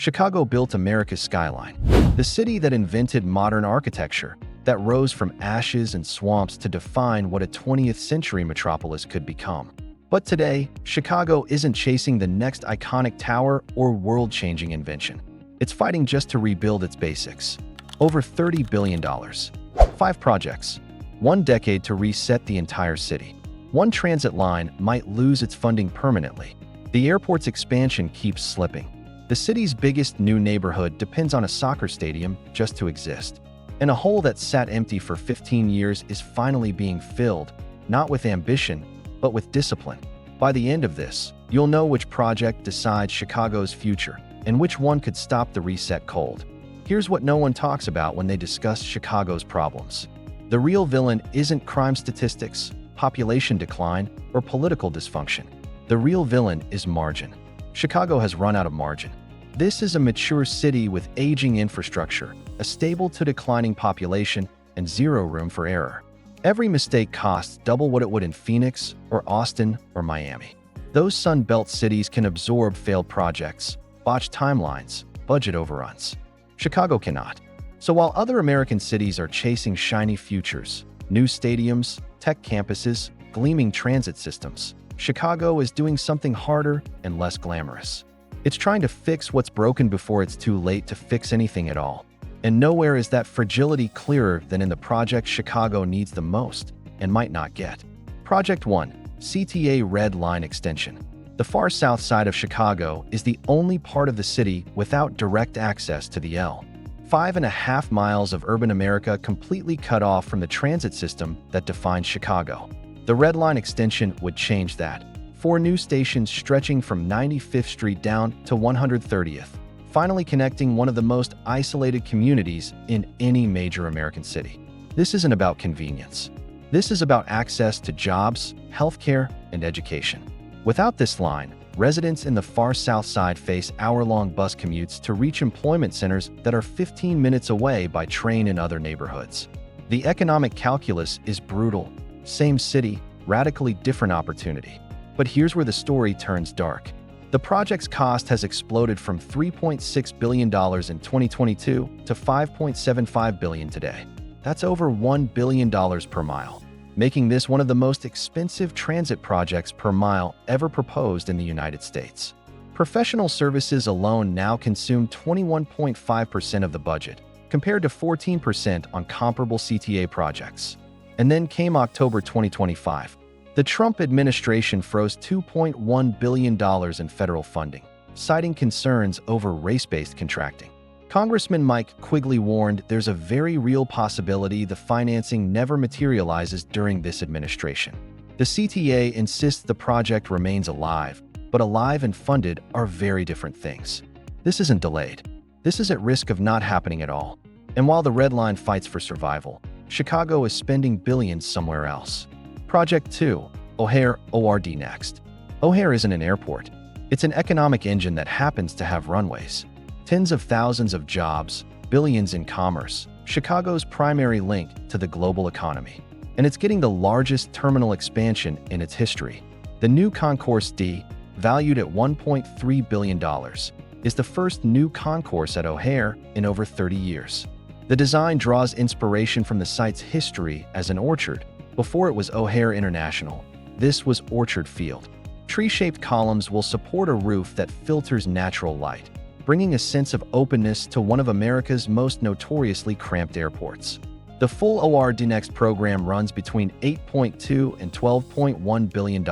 Chicago built America's skyline, the city that invented modern architecture, that rose from ashes and swamps to define what a 20th century metropolis could become. But today, Chicago isn't chasing the next iconic tower or world-changing invention. It's fighting just to rebuild its basics. Over $30 billion. 5 projects. 1 decade to reset the entire city. 1 transit line might lose its funding permanently. The airport's expansion keeps slipping. The city's biggest new neighborhood depends on a soccer stadium just to exist. And a hole that sat empty for 15 years is finally being filled, not with ambition, but with discipline. By the end of this, you'll know which project decides Chicago's future and which one could stop the reset cold. Here's what no one talks about when they discuss Chicago's problems. The real villain isn't crime statistics, population decline, or political dysfunction. The real villain is margin. Chicago has run out of margin. This is a mature city with aging infrastructure, a stable to declining population, and zero room for error. Every mistake costs double what it would in Phoenix or Austin or Miami. Those Sun Belt cities can absorb failed projects, botched timelines, budget overruns. Chicago cannot. So while other American cities are chasing shiny futures, new stadiums, tech campuses, gleaming transit systems, Chicago is doing something harder and less glamorous. It's trying to fix what's broken before it's too late to fix anything at all. And nowhere is that fragility clearer than in the project Chicago needs the most and might not get. Project 1, CTA Red Line Extension. The far south side of Chicago is the only part of the city without direct access to the L. 5.5 miles of urban America completely cut off from the transit system that defines Chicago. The Red Line extension would change that. 4 new stations stretching from 95th Street down to 130th, finally connecting one of the most isolated communities in any major American city. This isn't about convenience. This is about access to jobs, healthcare, and education. Without this line, residents in the far south side face hour-long bus commutes to reach employment centers that are 15 minutes away by train in other neighborhoods. The economic calculus is brutal. Same city, radically different opportunity. But here's where the story turns dark. The project's cost has exploded from $3.6 billion in 2022 to $5.75 billion today. That's over $1 billion per mile, making this one of the most expensive transit projects per mile ever proposed in the United States. Professional services alone now consume 21.5% of the budget, compared to 14% on comparable CTA projects. And then came October 2025. The Trump administration froze $2.1 billion in federal funding, citing concerns over race-based contracting. Congressman Mike Quigley warned there's a very real possibility the financing never materializes during this administration. The CTA insists the project remains alive, but alive and funded are very different things. This isn't delayed. This is at risk of not happening at all. And while the Red Line fights for survival, Chicago is spending billions somewhere else. Project 2, O'Hare ORD Next. O'Hare isn't an airport. It's an economic engine that happens to have runways. Tens of thousands of jobs, billions in commerce, Chicago's primary link to the global economy. And it's getting the largest terminal expansion in its history. The new Concourse D, valued at $1.3 billion, is the first new concourse at O'Hare in over 30 years. The design draws inspiration from the site's history as an orchard. Before it was O'Hare International, this was Orchard Field. Tree-shaped columns will support a roof that filters natural light, bringing a sense of openness to one of America's most notoriously cramped airports. The full ORD Next program runs between $8.2 and $12.1 billion,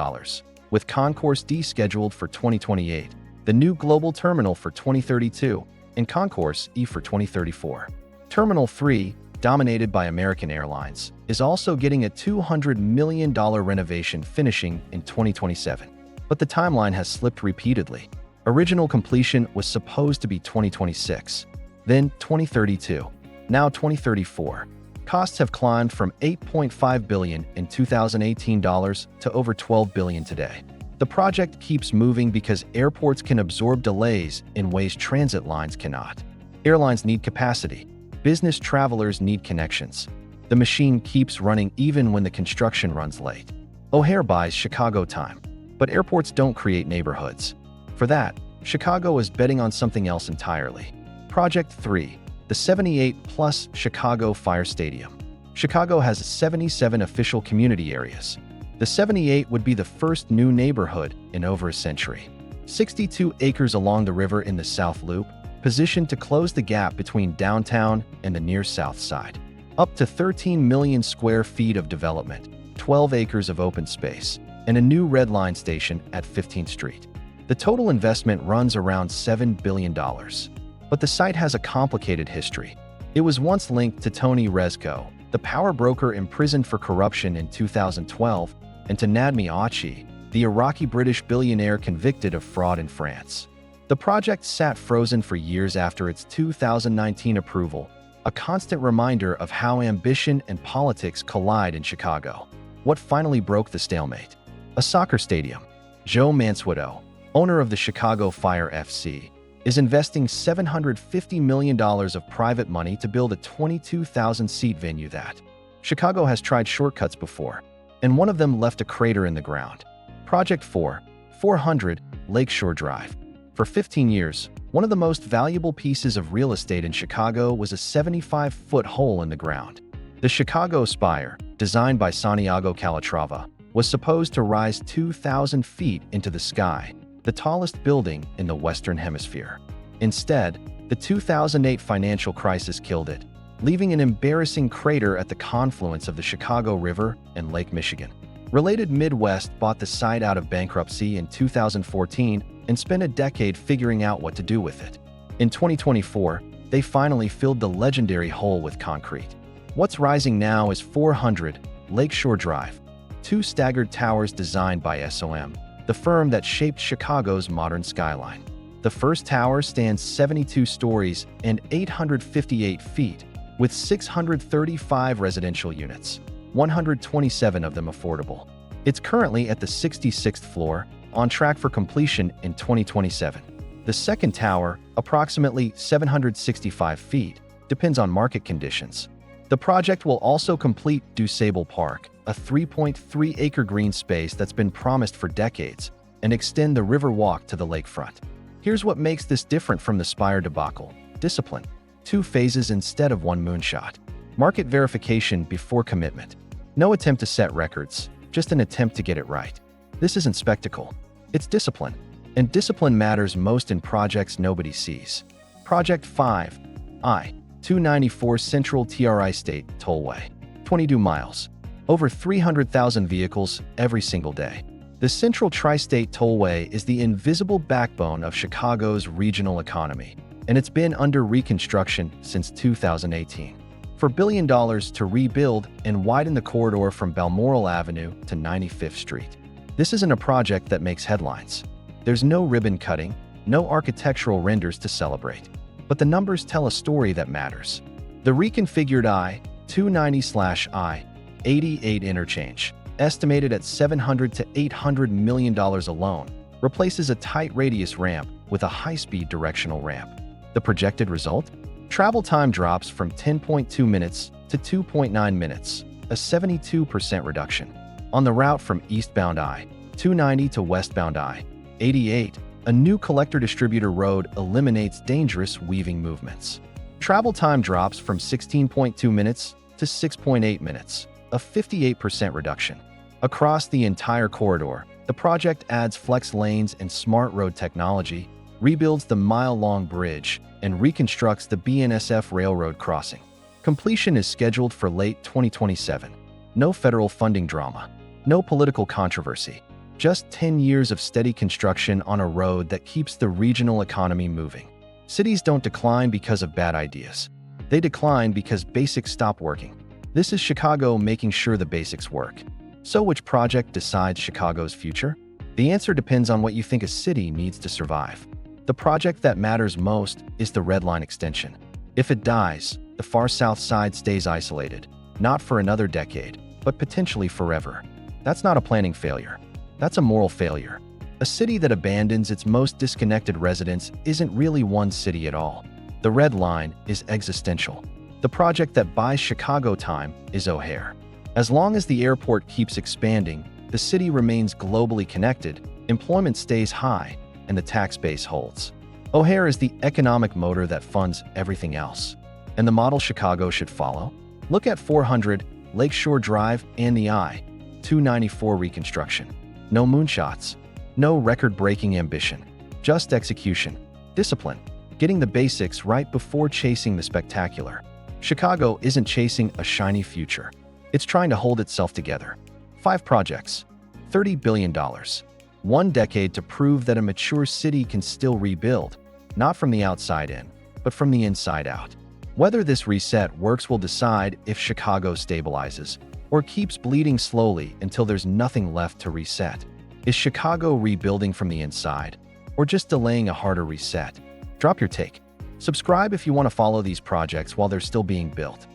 with Concourse D scheduled for 2028, the new global terminal for 2032, and Concourse E for 2034. Terminal 3, dominated by American Airlines, is also getting a $200 million renovation finishing in 2027. But the timeline has slipped repeatedly. Original completion was supposed to be 2026, then 2032, now 2034. Costs have climbed from $8.5 billion in 2018 dollars to over $12 billion today. The project keeps moving because airports can absorb delays in ways transit lines cannot. Airlines need capacity. Business travelers need connections. The machine keeps running even when the construction runs late. O'Hare buys Chicago time, but airports don't create neighborhoods. For that, Chicago is betting on something else entirely. Project 3, the 78-plus Chicago Fire Stadium. Chicago has 77 official community areas. The 78 would be the first new neighborhood in over a century. 62 acres along the river in the South Loop, positioned to close the gap between downtown and the near South Side. Up to 13 million square feet of development, 12 acres of open space, and a new Red Line station at 15th Street. The total investment runs around $7 billion. But the site has a complicated history. It was once linked to Tony Rezko, the power broker imprisoned for corruption in 2012, and to Nadmi Achi, the Iraqi-British billionaire convicted of fraud in France. The project sat frozen for years after its 2019 approval, a constant reminder of how ambition and politics collide in Chicago. What finally broke the stalemate? A soccer stadium. Joe Mansueto, owner of the Chicago Fire FC, is investing $750 million of private money to build a 22,000-seat venue that. Chicago has tried shortcuts before, and one of them left a crater in the ground. Project 4, 400 Lakeshore Drive. For 15 years, one of the most valuable pieces of real estate in Chicago was a 75-foot hole in the ground. The Chicago Spire, designed by Santiago Calatrava, was supposed to rise 2,000 feet into the sky, the tallest building in the Western Hemisphere. Instead, the 2008 financial crisis killed it, leaving an embarrassing crater at the confluence of the Chicago River and Lake Michigan. Related Midwest bought the site out of bankruptcy in 2014 and spent a decade figuring out what to do with it. In 2024, they finally filled the legendary hole with concrete. What's rising now is 400 Lakeshore Drive, two staggered towers designed by SOM, the firm that shaped Chicago's modern skyline. The first tower stands 72 stories and 858 feet, with 635 residential units, 127 of them affordable. It's currently at the 66th floor, on track for completion in 2027. The second tower, approximately 765 feet, depends on market conditions. The project will also complete DuSable Park, a 3.3-acre green space that's been promised for decades, and extend the river walk to the lakefront. Here's what makes this different from the Spire debacle: discipline. 2 phases instead of 1 moonshot. Market verification before commitment. No attempt to set records, just an attempt to get it right. This isn't spectacle. It's discipline. And discipline matters most in projects nobody sees. Project 5, I-294 Central Tri-State Tollway. 22 miles. Over 300,000 vehicles every single day. The Central Tri-State Tollway is the invisible backbone of Chicago's regional economy, and it's been under reconstruction since 2018. For $1 billion to rebuild and widen the corridor from Balmoral Avenue to 95th Street. This isn't a project that makes headlines. There's no ribbon cutting, no architectural renders to celebrate. But the numbers tell a story that matters. The reconfigured I-290/I-88 interchange, estimated at $700 to $800 million alone, replaces a tight radius ramp with a high-speed directional ramp. The projected result? Travel time drops from 10.2 minutes to 2.9 minutes, a 72% reduction. On the route from eastbound I-290 to westbound I-88, a new collector-distributor road eliminates dangerous weaving movements. Travel time drops from 16.2 minutes to 6.8 minutes, a 58% reduction. Across the entire corridor, the project adds flex lanes and smart road technology, rebuilds the mile-long bridge, and reconstructs the BNSF railroad crossing. Completion is scheduled for late 2027. No federal funding drama. No political controversy. Just 10 years of steady construction on a road that keeps the regional economy moving. Cities don't decline because of bad ideas. They decline because basics stop working. This is Chicago making sure the basics work. So which project decides Chicago's future? The answer depends on what you think a city needs to survive. The project that matters most is the Red Line extension. If it dies, the far south side stays isolated, not for another decade, but potentially forever. That's not a planning failure. That's a moral failure. A city that abandons its most disconnected residents isn't really one city at all. The Red Line is existential. The project that buys Chicago time is O'Hare. As long as the airport keeps expanding, the city remains globally connected, employment stays high, and the tax base holds. O'Hare is the economic motor that funds everything else. And the model Chicago should follow? Look at 400 Lakeshore Drive and the I-294 reconstruction. No moonshots, no record-breaking ambition, just execution, discipline, getting the basics right before chasing the spectacular. Chicago isn't chasing a shiny future. It's trying to hold itself together. 5 projects, $30 billion. 1 decade to prove that a mature city can still rebuild, not from the outside in, but from the inside out. Whether this reset works will decide if Chicago stabilizes or keeps bleeding slowly until there's nothing left to reset. Is Chicago rebuilding from the inside, or just delaying a harder reset? Drop your take. Subscribe if you want to follow these projects while they're still being built.